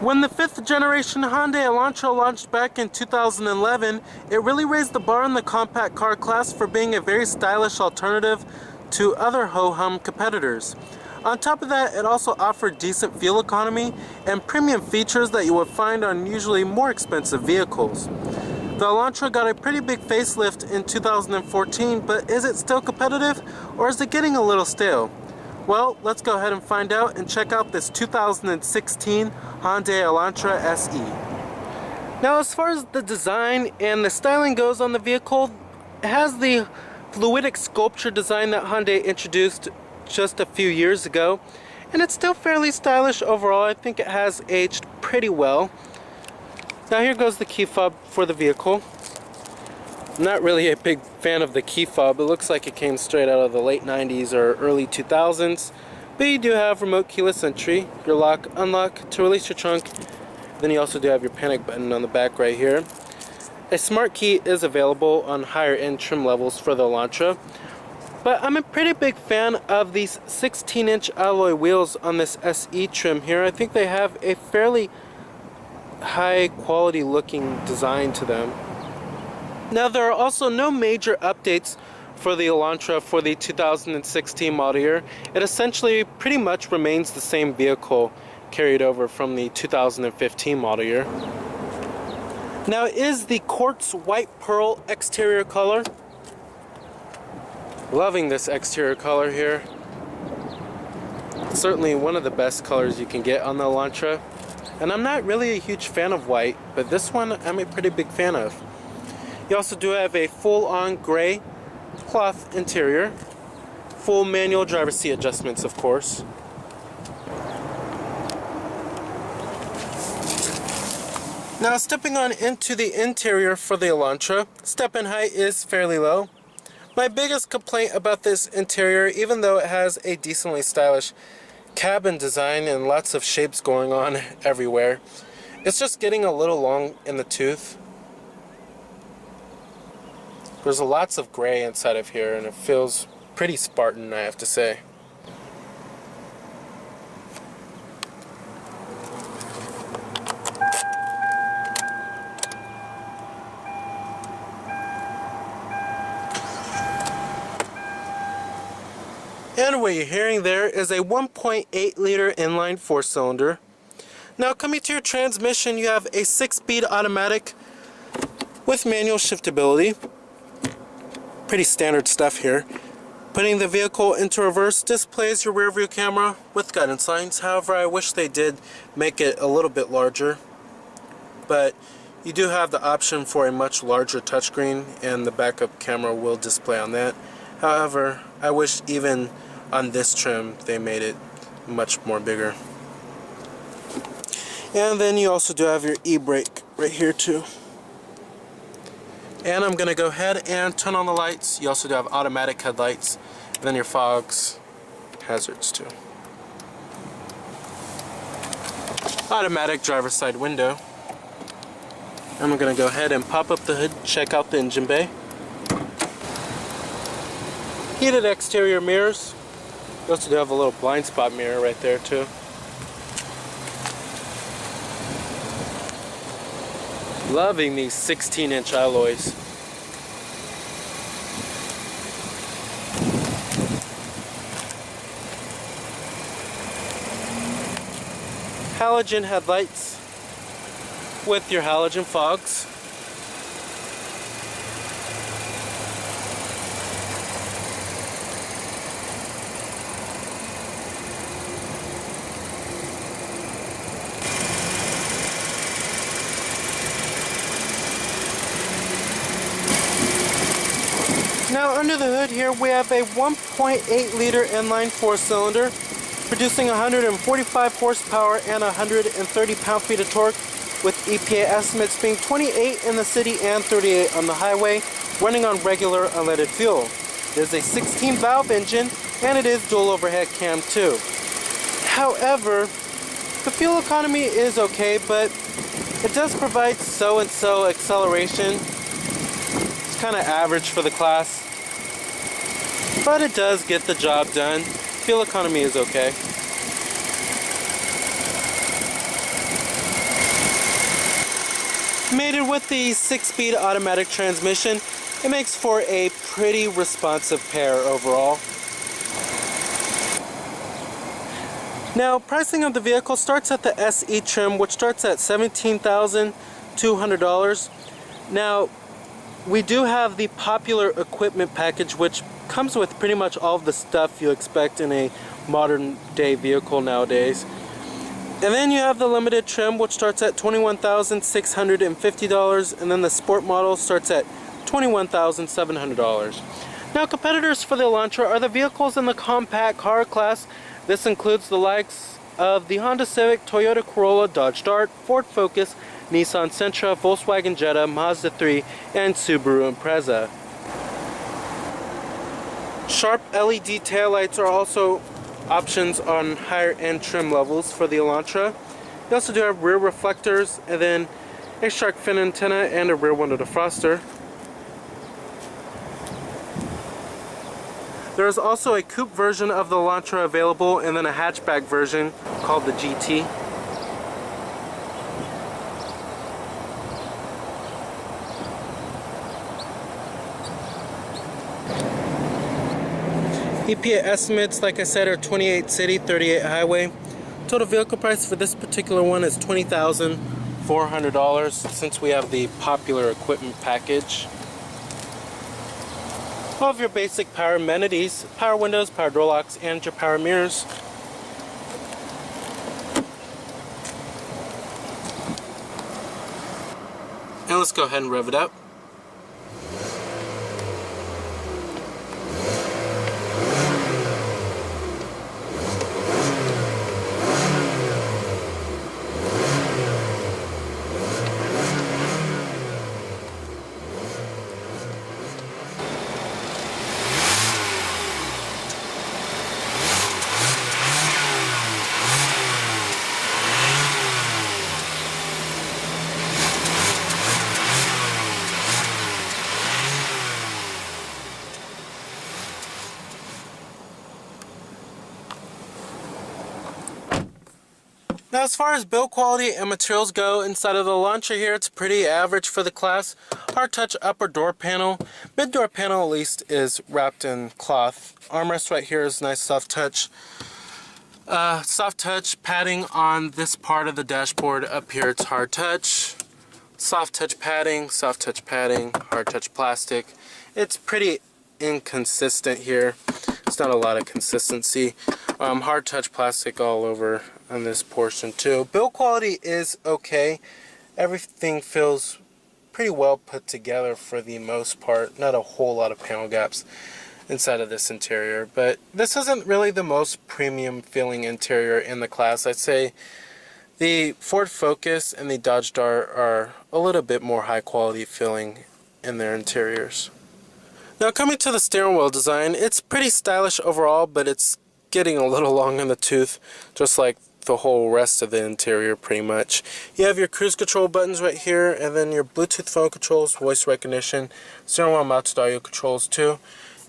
When the 5th generation Hyundai Elantra launched back in 2011, it really raised the bar in the compact car class for being a very stylish alternative to other ho-hum competitors. On top of that, it also offered decent fuel economy and premium features that you would find on usually more expensive vehicles. The Elantra got a pretty big facelift in 2014, but is it still competitive or is it getting a little stale? Well, let's go ahead and find out and check out this 2016 Hyundai Elantra SE. Now, as far as the design and the styling goes on the vehicle, it has the fluidic sculpture design that Hyundai introduced just a few years ago, and it's still fairly stylish overall. I think it has aged pretty well. Now here goes the key fob for the vehicle. I'm not really a big fan of the key fob. It looks like it came straight out of the late 90s or early 2000s. But you do have remote keyless entry, your lock, unlock to release your trunk. Then you also do have your panic button on the back right here. A smart key is available on higher end trim levels for the Elantra. But I'm a pretty big fan of these 16-inch alloy wheels on this SE trim here. I think they have a fairly high quality looking design to them. Now, there are also no major updates for the Elantra for the 2016 model year. It essentially pretty much remains the same vehicle carried over from the 2015 model year. Now, it is the quartz white pearl exterior color. Loving this exterior color here. Certainly one of the best colors you can get on the Elantra. And I'm not really a huge fan of white, but this one I'm a pretty big fan of. You also do have a full-on gray cloth interior, full manual driver's seat adjustments, of course. Now, stepping on into the interior for the Elantra, step-in height is fairly low. My biggest complaint about this interior, even though it has a decently stylish cabin design and lots of shapes going on everywhere, it's just getting a little long in the tooth. There's lots of gray inside of here, and it feels pretty Spartan, I have to say. And what you're hearing there is a 1.8 liter inline 4-cylinder. Now, coming to your transmission, you have a 6-speed automatic with manual shiftability. Pretty standard stuff here. Putting the vehicle into reverse displays your rear view camera with guidance lines. However, I wish they did make it a little bit larger. But you do have the option for a much larger touchscreen, and the backup camera will display on that. However, I wish even on this trim they made it much more bigger. And then you also do have your e-brake right here too. And I'm going to go ahead and turn on the lights. You also do have automatic headlights, and then your fogs, hazards too. Automatic driver's side window. I'm going to go ahead and pop up the hood, check out the engine bay. Heated exterior mirrors. You also do have a little blind spot mirror right there too. Loving these 16-inch alloys. Halogen headlights with your halogen fogs. Now, under the hood here, we have a 1.8 liter inline 4-cylinder producing 145 horsepower and 130 pound-feet of torque, with EPA estimates being 28 in the city and 38 on the highway, running on regular unleaded fuel. It is a 16-valve engine, and it is dual overhead cam too. However, the fuel economy is okay, but it does provide so-and-so acceleration. It's kind of average for the class, but it does get the job done. Fuel economy is okay. Mated with the 6-speed automatic transmission, it makes for a pretty responsive pair overall. Now, pricing of the vehicle starts at the SE trim, which starts at $17,200. Now, we do have the popular equipment package, which comes with pretty much all of the stuff you expect in a modern day vehicle nowadays. And then you have the limited trim, which starts at $21,650, and then the sport model starts at $21,700. Now, competitors for the Elantra are the vehicles in the compact car class. This includes the likes of the Honda Civic, Toyota Corolla, Dodge Dart, Ford Focus, Nissan Sentra, Volkswagen Jetta, Mazda 3, and Subaru Impreza. Sharp LED taillights are also options on higher end trim levels for the Elantra. You also do have rear reflectors, and then a shark fin antenna and a rear window defroster. There is also a coupe version of the Elantra available, and then a hatchback version called the GT. EPA estimates, like I said, are 28 city, 38 highway. Total vehicle price for this particular one is $20,400 since we have the popular equipment package. All of your basic power amenities, power windows, power door locks, and your power mirrors. And let's go ahead and rev it up. Now, as far as build quality and materials go, inside of the Elantra here, it's pretty average for the class. Hard touch upper door panel. Mid door panel at least is wrapped in cloth. Armrest right here is nice soft touch. Soft touch padding on this part of the dashboard. Up here it's hard touch. Soft touch padding, hard touch plastic. It's pretty inconsistent here. It's not a lot of consistency. Hard touch plastic all over on this portion too. Build quality is okay. Everything feels pretty well put together for the most part. Not a whole lot of panel gaps inside of this interior, but this isn't really the most premium feeling interior in the class. I'd say the Ford Focus and the Dodge Dart are a little bit more high quality feeling in their interiors. Now, coming to the steering wheel design, it's pretty stylish overall, but it's getting a little long in the tooth, just like the whole rest of the interior pretty much. You have your cruise control buttons right here, and then your Bluetooth phone controls, voice recognition, steering wheel mounted audio controls too,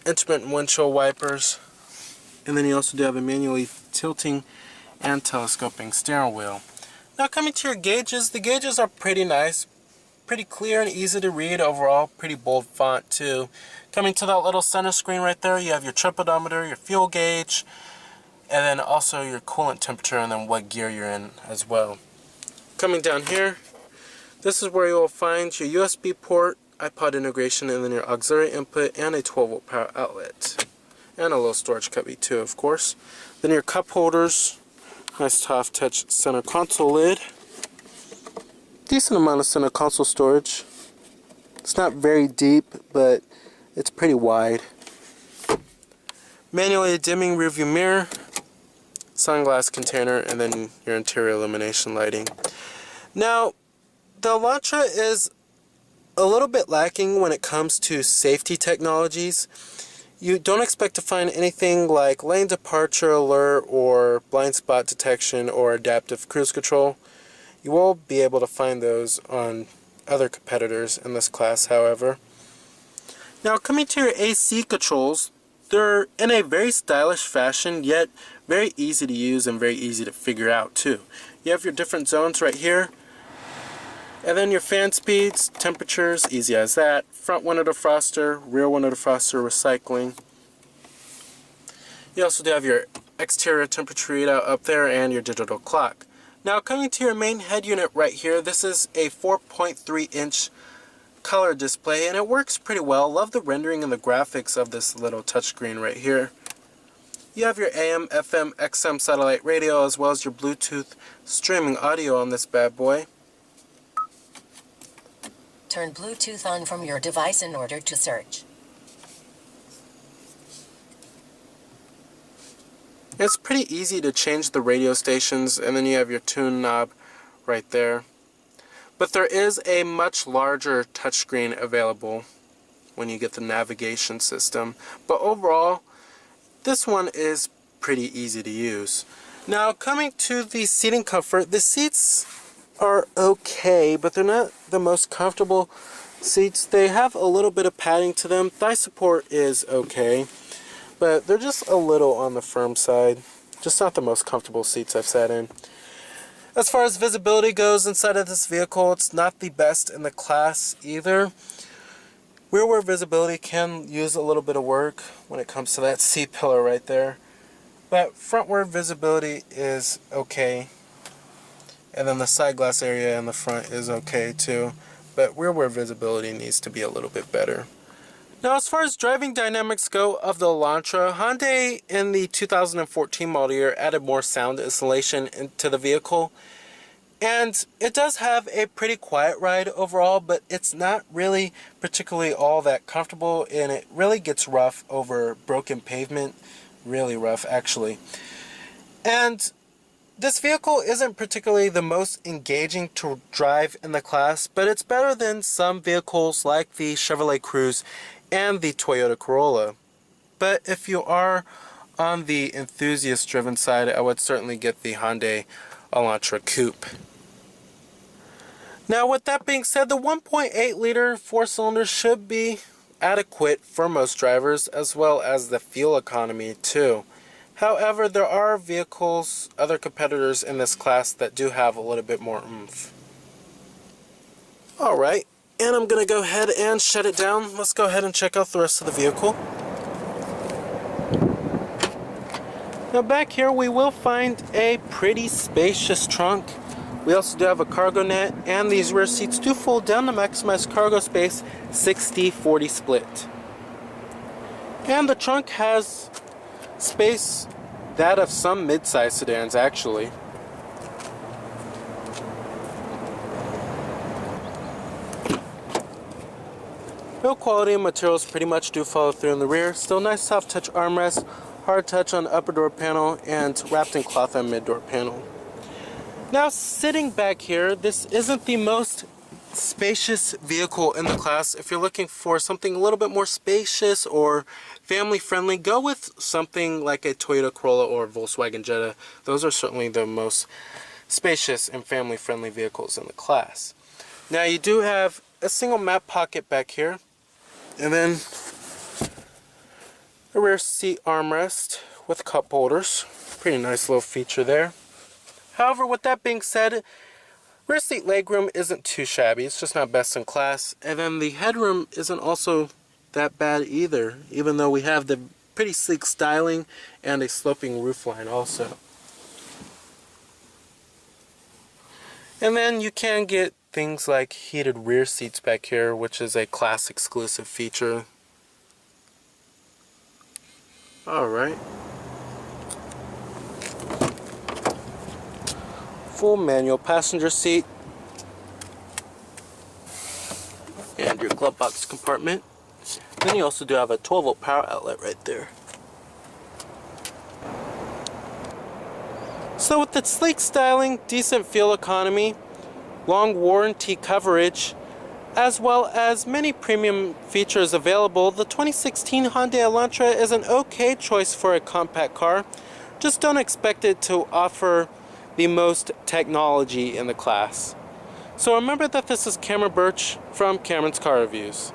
intermittent windshield wipers, and then you also do have a manually tilting and telescoping steering wheel. Now, coming to your gauges, the gauges are pretty nice, pretty clear and easy to read overall, pretty bold font too. Coming to that little center screen right there, you have your trip odometer, your fuel gauge, and then also your coolant temperature, and then what gear you're in as well. Coming down here, this is where you will find your USB port, iPod integration, and then your auxiliary input, and a 12-volt power outlet. And a little storage cubby too, of course. Then your cup holders, nice soft touch center console lid. Decent amount of center console storage. It's not very deep, but it's pretty wide. Manually dimming rearview mirror, sunglass container, and then your interior illumination lighting. Now, the Elantra is a little bit lacking when it comes to safety technologies. You don't expect to find anything like lane departure alert or blind spot detection or adaptive cruise control. You will be able to find those on other competitors in this class, however. Now, coming to your AC controls, they're in a very stylish fashion, yet very easy to use and very easy to figure out too. You have your different zones right here. And then your fan speeds, temperatures, easy as that. Front window defroster, rear window defroster, recycling. You also do have your exterior temperature readout up there and your digital clock. Now coming to your main head unit right here, this is a 4.3-inch color display and it works pretty well. Love the rendering and the graphics of this little touchscreen right here. You have your AM, FM, XM satellite radio as well as your Bluetooth streaming audio on this bad boy. Turn Bluetooth on from your device in order to search. It's pretty easy to change the radio stations, and then you have your tune knob right there. But there is a much larger touchscreen available when you get the navigation system. But overall, this one is pretty easy to use. Now coming to the seating comfort, the seats are okay, but they're not the most comfortable seats. They have a little bit of padding to them. Thigh support is okay, but they're just a little on the firm side. Just not the most comfortable seats I've sat in. As far as visibility goes inside of this vehicle, it's not the best in the class either. Rearward visibility can use a little bit of work when it comes to that seat pillar right there, but frontward visibility is okay. And then the side glass area in the front is okay too, but rearward visibility needs to be a little bit better. Now as far as driving dynamics go of the Elantra, Hyundai in the 2014 model year added more sound insulation into the vehicle. And it does have a pretty quiet ride overall, but it's not really particularly all that comfortable, and it really gets rough over broken pavement. Really rough actually. And this vehicle isn't particularly the most engaging to drive in the class, but it's better than some vehicles like the Chevrolet Cruze and the Toyota Corolla. But if you are on the enthusiast-driven side, I would certainly get the Hyundai Elantra Coupe. Now with that being said, the 1.8-liter four-cylinder should be adequate for most drivers, as well as the fuel economy too. However, there are vehicles, other competitors in this class that do have a little bit more oomph. Alright, and I'm going to go ahead and shut it down. Let's go ahead and check out the rest of the vehicle. Now back here we will find a pretty spacious trunk. We also do have a cargo net, and these rear seats do fold down to maximize cargo space, 60-40 split. And the trunk has space that of some mid-size sedans actually. Build quality and materials pretty much do follow through in the rear. Still nice soft touch armrest, hard touch on the upper door panel, and wrapped in cloth on mid door panel. Now sitting back here, this isn't the most spacious vehicle in the class. If you're looking for something a little bit more spacious or family friendly, go with something like a Toyota Corolla or Volkswagen Jetta. Those are certainly the most spacious and family friendly vehicles in the class. Now you do have a single map pocket back here, and then a rear seat armrest with cup holders. Pretty nice little feature there. However, with that being said, rear seat legroom isn't too shabby. It's just not best in class. And then the headroom isn't also that bad either, even though we have the pretty sleek styling and a sloping roofline also. And then you can get things like heated rear seats back here, which is a class exclusive feature. Alright. Full manual passenger seat, and your glove box compartment. Then you also do have a 12-volt power outlet right there. So with its sleek styling, decent fuel economy, long warranty coverage, as well as many premium features available, the 2016 Hyundai Elantra is an okay choice for a compact car. Just don't expect it to offer the most technology in the class. So remember that this is Cameron Birch from Cameron's Car Reviews.